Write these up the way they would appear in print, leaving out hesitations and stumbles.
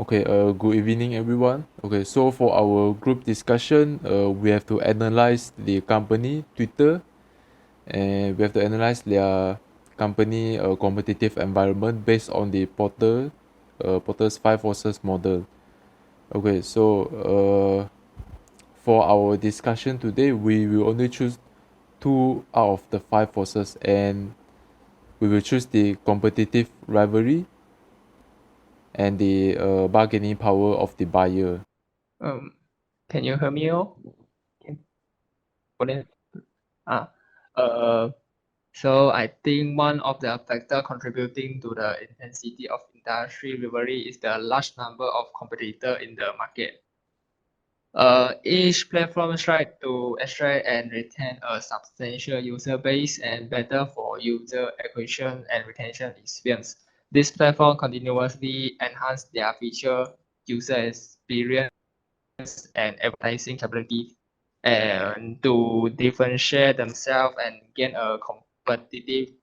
Okay, good evening, everyone. Okay, so for our group discussion, we have to analyze the company, Twitter, and we have to analyze their company competitive environment based on the Porter's five forces model. Okay, so for our discussion today, we will only choose two out of the five forces, and we will choose the competitive rivalry and the bargaining power of the buyer. Um, can you hear me all? Can, couldn't- ah, uh, so I think one of the factor contributing to the intensity of industry rivalry is the large number of competitors in the market. Each platform strives to attract and retain a substantial user base and better for user acquisition and retention experience. This platform continuously enhance their feature, user experience, and advertising capability and to differentiate themselves and gain a competitive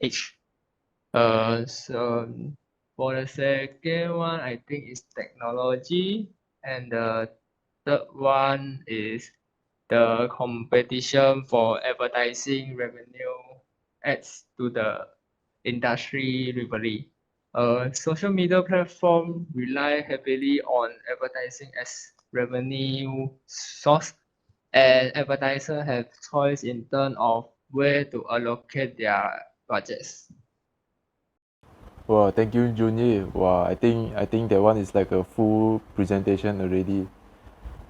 edge. So for the second one, I think it's technology, and the third one is the competition for advertising revenue adds to the industry rivalry. Social media platform rely heavily on advertising as revenue source, and advertisers have choice in terms of where to allocate their budgets. Wow, thank you, Junyi. Wow, I think that one is like a full presentation already.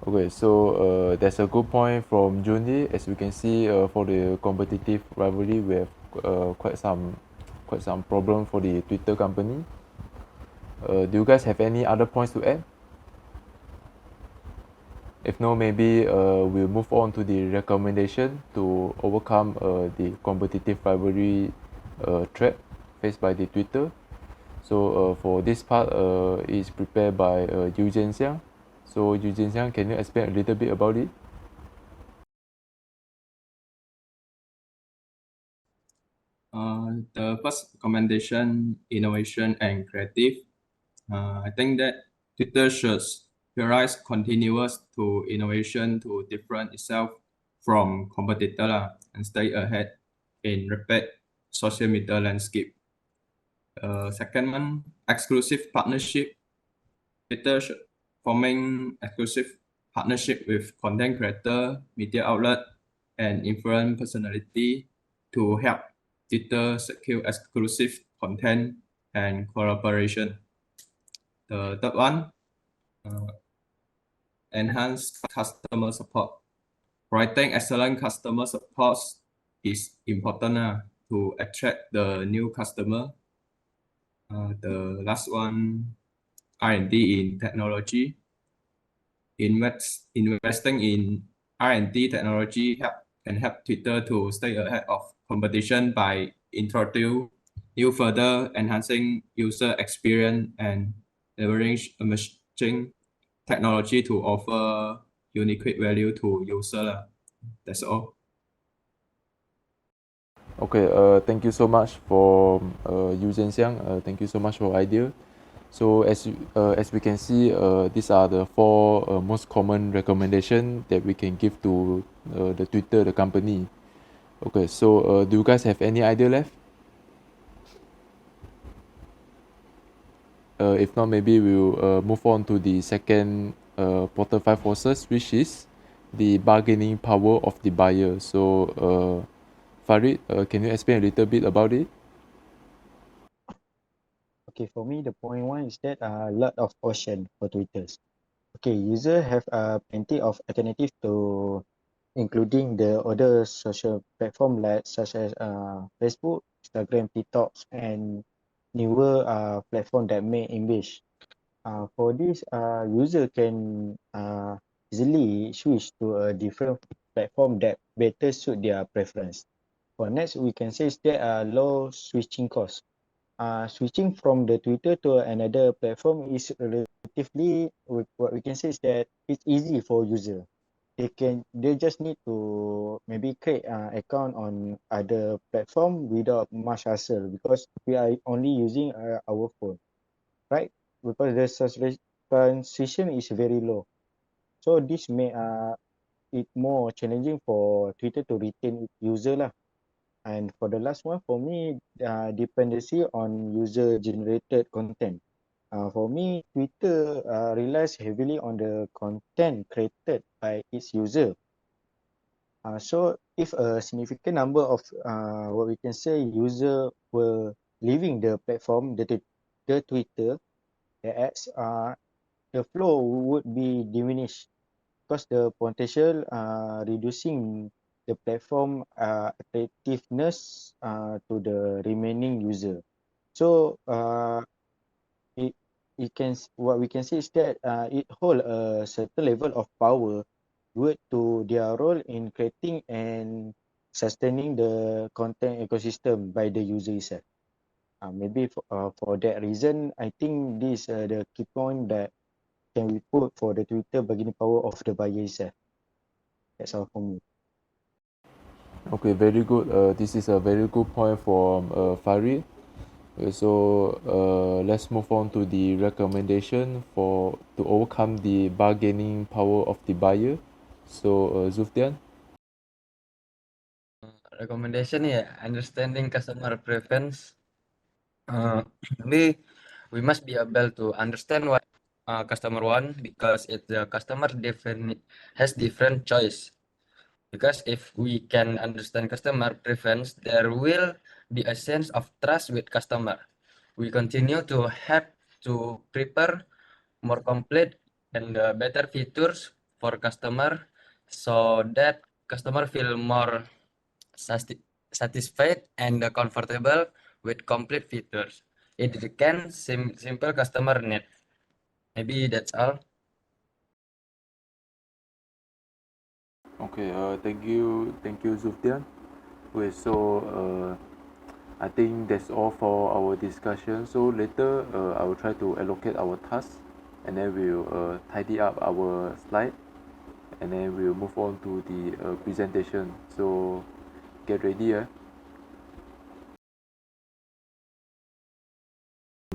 Okay, so that's a good point from Junyi. As we can see, for the competitive rivalry, we have quite some problem for the Twitter company. Do you guys have any other points to add? If no, maybe we'll move on to the recommendation to overcome the competitive rivalry threat faced by the Twitter. So for this part, is prepared by Yew Jian Xiang. So Yew Jian Xiang, can you explain a little bit about it? The first recommendation, innovation and creative. I think that Twitter should prioritize continuous to innovation to different itself from competitor and stay ahead in rapid social media landscape. Second one, exclusive partnership. Twitter should forming exclusive partnership with content creator, media outlet, and influence personality to help Twitter secure exclusive content and collaboration. The third one, uh, enhance customer support. Providing excellent customer support is important to attract the new customer. The last one, R&D in technology. Investing in R&D technology can help Twitter to stay ahead of competition by introduce new further enhancing user experience and leverage emerging technology to offer unique value to user. That's all. Okay, thank you so much for Yew Jian Xiang. Thank you so much for idea. So as we can see, these are the four most common recommendation that we can give to the Twitter, the company. Okay, so do you guys have any idea left? If not, maybe we'll move on to the second Porter five forces, which is the bargaining power of the buyer. So, Farid, can you explain a little bit about it? Okay, for me, the point one is that a lot of option for Twitters. Okay, user have plenty of alternative to including the other social platform like such as Facebook, Instagram, TikToks, and newer platform that may English. For this, user can easily switch to a different platform that better suit their preference. For next, we can say is there are low switching costs. Switching from the Twitter to another platform is relatively what we can say is that it's easy for user. They just need to maybe create account on other platform without much hassle because we are only using our phone, right? because the transition is very low. So this may it more challenging for Twitter to retain its user lah. And for the last one, for me, dependency on user-generated content. For me, Twitter relies heavily on the content created by its user. So if a significant number of what we can say user were leaving the platform, the Twitter, the ads, the flow would be diminished because the potential reducing the platform attractiveness to the remaining user. So it what we can say is that it hold a certain level of power due to their role in creating and sustaining the content ecosystem by the user itself. Maybe for that reason, I think this the key point that can we put for the Twitter bargaining power of the buyer itself. That's all for me. Okay, very good. This is a very good point from Farid. Okay, so let's move on to the recommendation to overcome the bargaining power of the buyer. So Zufdian. Recommendation ya, understanding customer preference. We must be able to understand what customer want, because the customer has different choice. Because if we can understand customer preference, there will be a sense of trust with customer. We continue to have to prepare more complete and better features for customer, so that customer feel more satisfied and comfortable with complete features. It can simple customer need. Maybe that's all. Okay, thank you, Zufdian. Okay, so I think that's all for our discussion. So later, I will try to allocate our tasks, and then we'll tidy up our slide, and then we'll move on to the presentation. So get ready.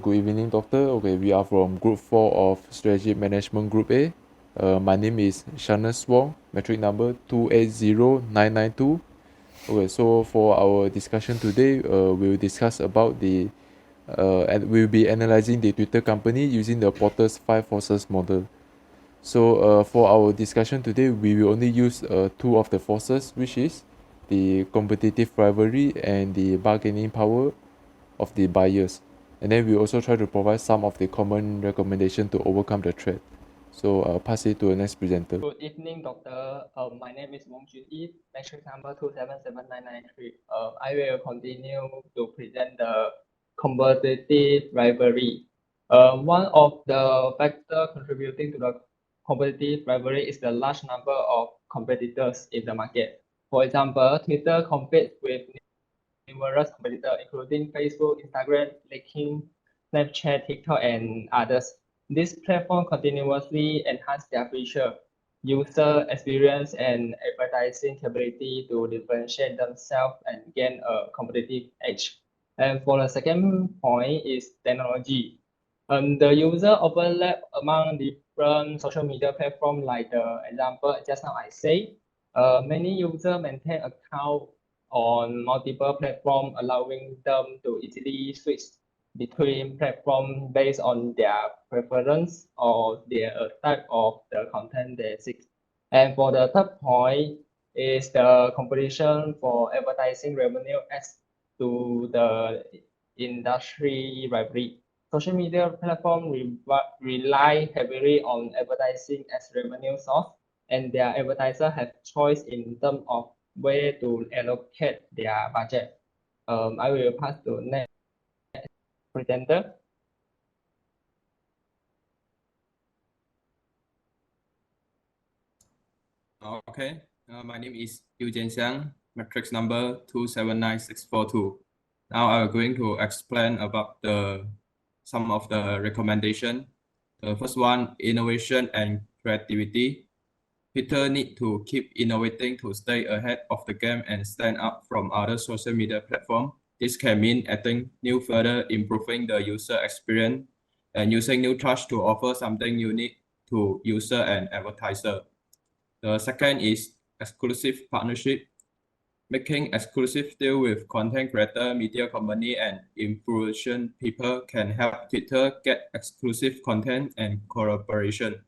Good evening, Doctor. Okay, we are from Group 4 of Strategy Management Group A. My name is Shanez Wong, metric number 280992. Okay, so for our discussion today, we'll discuss about and we'll be analyzing the Twitter company using the Porter's 5 forces model. So for our discussion today, we will only use two of the forces, which is the competitive rivalry and the bargaining power of the buyers. And then we also try to provide some of the common recommendation to overcome the threat. So I'll pass it to the next presenter. Good evening, Doctor. My name is Wong Jun Yih, metric number 277993. I will continue to present the competitive rivalry. One of the factors contributing to the competitive rivalry is the large number of competitors in the market. For example, Twitter competes with numerous competitors, including Facebook, Instagram, LinkedIn, Snapchat, TikTok, and others. This platform continuously enhance their feature, user experience, and advertising capability to differentiate themselves and gain a competitive edge. And for the second point is technology. The user overlap among different social media platforms, like the example just now I say. Many users maintain account on multiple platforms, allowing them to easily switch between platforms based on their preference or their type of the content they seek. And for the third point is the competition for advertising revenue as to the industry rivalry. Social media platforms rely heavily on advertising as revenue source, and their advertisers have choice in terms of where to allocate their budget. I will pass to next presenter. Okay, my name is Yew Jian Xiang, matrix number 279642. Now I'm going to explain about some of the recommendation. The first one, innovation and creativity. Twitter need to keep innovating to stay ahead of the game and stand out from other social media platforms. This can mean adding new further improving the user experience and using new touch to offer something unique to user and advertiser. The second is exclusive partnership. Making exclusive deal with content creator, media company, and influential people can help Twitter get exclusive content and collaboration.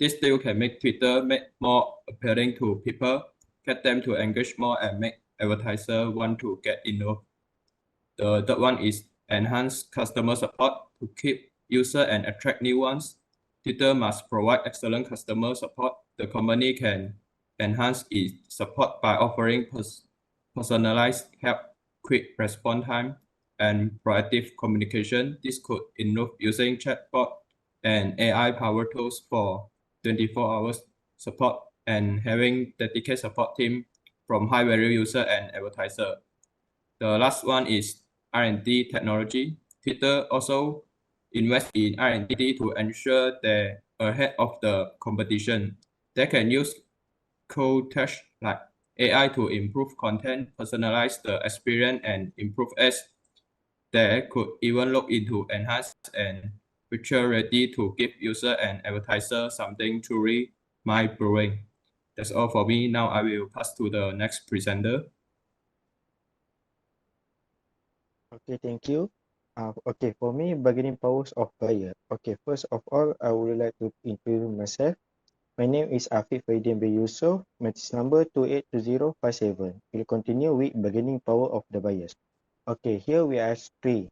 This deal can make Twitter more appealing to people, get them to engage more, and make advertisers want to get involved. The third one is enhance customer support. To keep user and attract new ones, Twitter must provide excellent customer support. The company can enhance its support by offering personalized help, quick response time, and proactive communication. This could involve using chatbot and AI-powered tools for 24 hours support and having dedicated support team from high-value user and advertiser. The last one is R&D technology. Twitter also invests in R&D to ensure they're ahead of the competition. They can use cool tech like AI to improve content, personalize the experience, and improve ads. They could even look into enhanced and feature ready to give user and advertiser something truly mind-blowing. That's all for me. Now I will pass to the next presenter. Okay, thank you. Okay, for me, bargaining powers of buyer. Okay, first of all, I would like to introduce myself. My name is Afiq Fariduddin bin Yusoff. Matrix number 282057. We'll continue with bargaining power of the buyers. Okay, here we have three.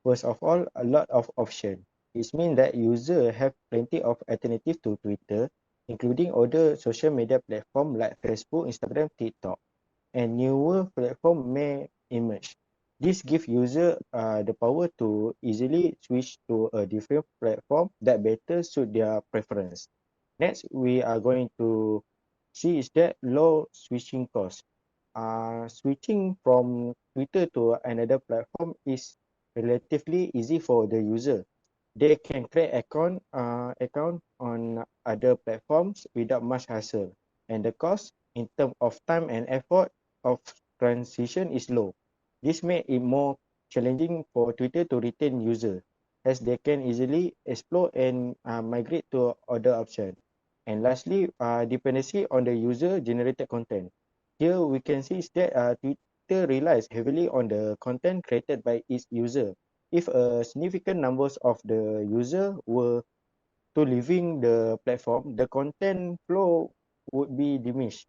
First of all, a lot of option. It means that user have plenty of alternative to Twitter, including other social media platform like Facebook, Instagram, TikTok, and newer platform may emerge. This gives user the power to easily switch to a different platform that better suit their preference. Next, we are going to see is that low switching cost. Switching from Twitter to another platform is relatively easy for the user. They can create account on other platforms without much hassle, and the cost in terms of time and effort of transition is low. This makes it more challenging for Twitter to retain users, as they can easily explore and migrate to other options. And lastly, dependency on the user-generated content. Here we can see is that Twitter relies heavily on the content created by its user. If a significant numbers of the user were to leaving the platform, the content flow would be diminished,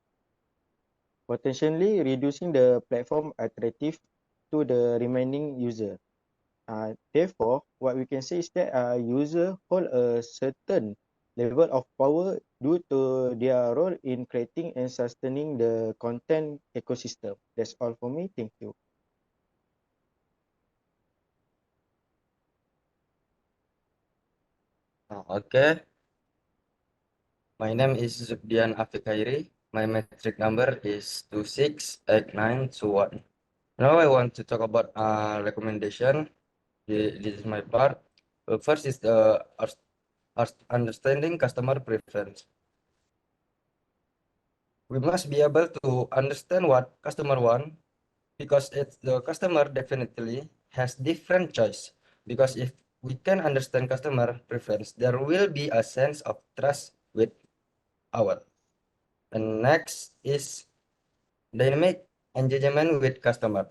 potentially reducing the platform attractive to the remaining user. Therefore, what we can say is that user hold a certain level of power due to their role in creating and sustaining the content ecosystem. That's all for me. Thank you. Okay, my name is Zufdian Afiq Khairi. My metric number is 268921. Now I want to talk about recommendation. This is my part. First is the understanding customer preference. We must be able to understand what customer want, because the customer definitely has different choice. Because if we can understand customer preference, there will be a sense of trust with our. And next is dynamic engagement with customer.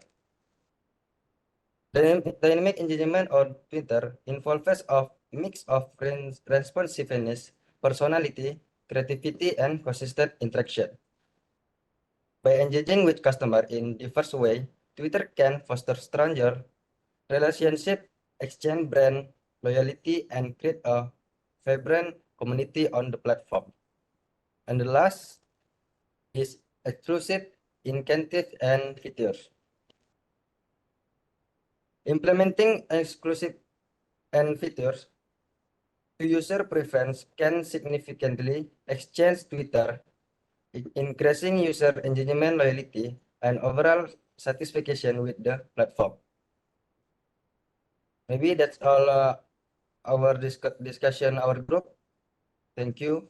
Dynamic engagement on Twitter involves a mix of responsiveness, personality, creativity, and consistent interaction. By engaging with customer in diverse way, Twitter can foster stronger relationship, exchange brand loyalty, and create a vibrant community on the platform. And the last is exclusive incentive and features. Implementing exclusive and features to user preference can significantly exchange Twitter, increasing user engagement, loyalty, and overall satisfaction with the platform. Maybe that's all our discussion, our group. Thank you.